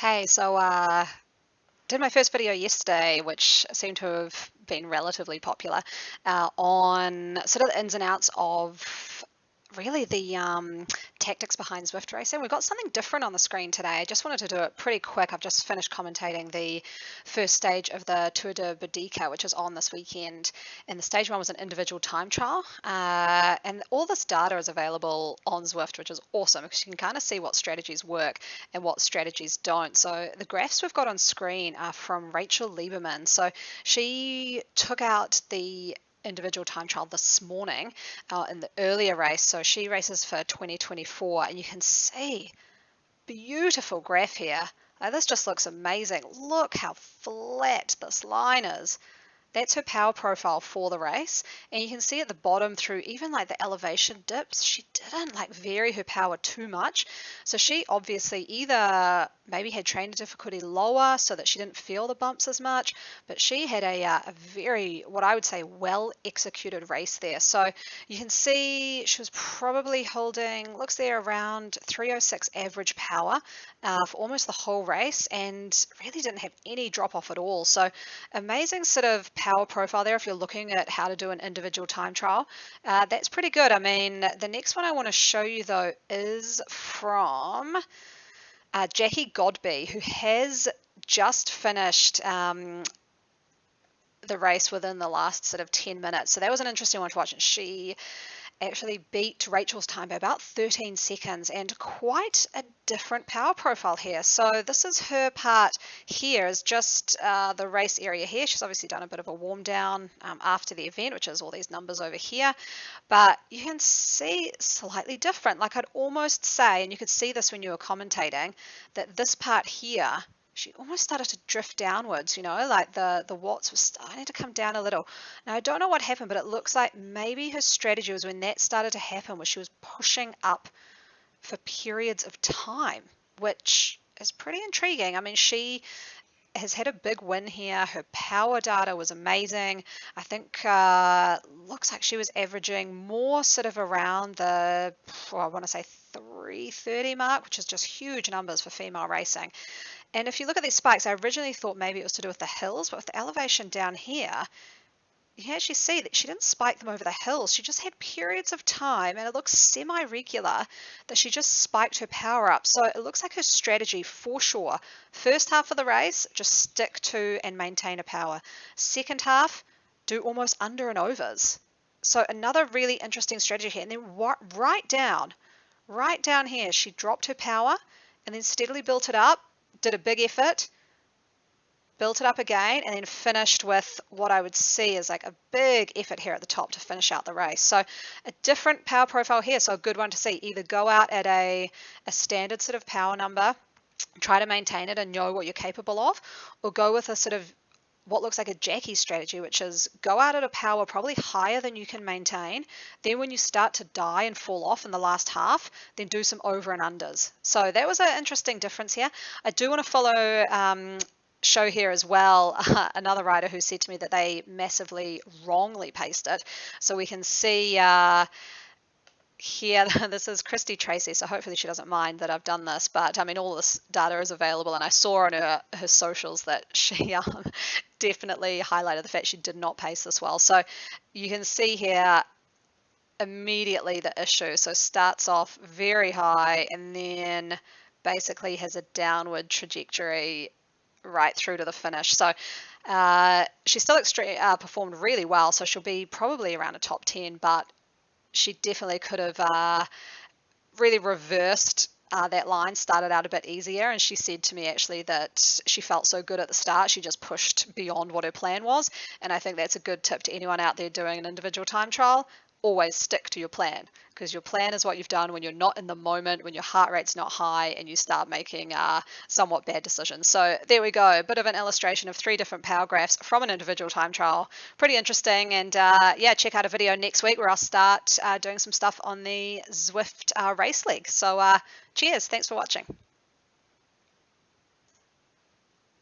Hey, did my first video yesterday, which seemed to have been relatively popular, on sort of the ins and outs of really the tactics behind Zwift racing. We've got something different on the screen today. I just wanted to do it pretty quick. I've just finished commentating the first stage of the Tour de Boudicca, which is on this weekend. And the stage one was an individual time trial. And all this data is available on Zwift, which is awesome because you can kind of see what strategies work and what strategies don't. So the graphs we've got on screen are from Rachel Lieberman. So she took out the individual time trial this morning in the earlier race. So she races for 2024, and you can see beautiful graph here. This just looks amazing. Look how flat this line is. That's her power profile for the race, and you can see at the bottom through even like the elevation dips, she didn't like vary her power too much. So she obviously either maybe had trainer difficulty lower so that she didn't feel the bumps as much, but she had a very, what I would say, well executed race there. So you can see she was probably holding, looks there, around 306 average power for almost the whole race, and really didn't have any drop off at all. So amazing sort of power profile there if you're looking at how to do an individual time trial. That's pretty good. I mean, the next one I want to show you though is from Jackie Godby, who has just finished the race within the last sort of 10 minutes. So that was an interesting one to watch. And she actually beat Rachel's time by about 13 seconds, and quite a different power profile here. So this is her part here, is just the race area here. She's obviously done a bit of a warm down after the event, which is all these numbers over here, but you can see slightly different. Like I'd almost say, and you could see this when you were commentating, that this part here, she almost started to drift downwards, you know, like the watts was starting to come down a little. Now, I don't know what happened, but it looks like maybe her strategy was when that started to happen, was she was pushing up for periods of time, which is pretty intriguing. I mean, she has had a big win here. Her power data was amazing. I think looks like she was averaging more sort of around the, I want to say 330 mark, which is just huge numbers for female racing. And if you look at these spikes, I originally thought maybe it was to do with the hills, but with the elevation down here, you can actually see that she didn't spike them over the hills. She just had periods of time, and it looks semi-regular, that she just spiked her power up. So it looks like her strategy, for sure, first half of the race, just stick to and maintain a power. Second half, do almost under and overs. So another really interesting strategy here. And then right down here, she dropped her power and then steadily built it up, did a big effort, built it up again, and then finished with what I would see as like a big effort here at the top to finish out the race. So a different power profile here, so a good one to see. Either go out at a standard sort of power number, try to maintain it and know what you're capable of, or go with a sort of what looks like a Jackie strategy, which is go out at a power probably higher than you can maintain. Then when you start to die and fall off in the last half, then do some over and unders. So that was an interesting difference here. I do want to follow show here as well another rider who said to me that they massively wrongly paced it. So we can see here, this is Christy Tracy, so hopefully she doesn't mind that I've done this, but I mean, all this data is available, and I saw on her socials that she definitely highlighted the fact she did not pace this well. So you can see here immediately the issue. So starts off very high and then basically has a downward trajectory right through to the finish. So she still performed really well, so she'll be probably around a top 10, but she definitely could have really reversed that line, started out a bit easier, and she said to me actually that she felt so good at the start, she just pushed beyond what her plan was. And I think that's a good tip to anyone out there doing an individual time trial. Always stick to your plan, because your plan is what you've done when you're not in the moment, when your heart rate's not high and you start making somewhat bad decisions. So there we go, a bit of an illustration of 3 different power graphs from an individual time trial. Pretty interesting. And yeah, check out a video next week where I'll start doing some stuff on the Zwift race league. So cheers, thanks for watching.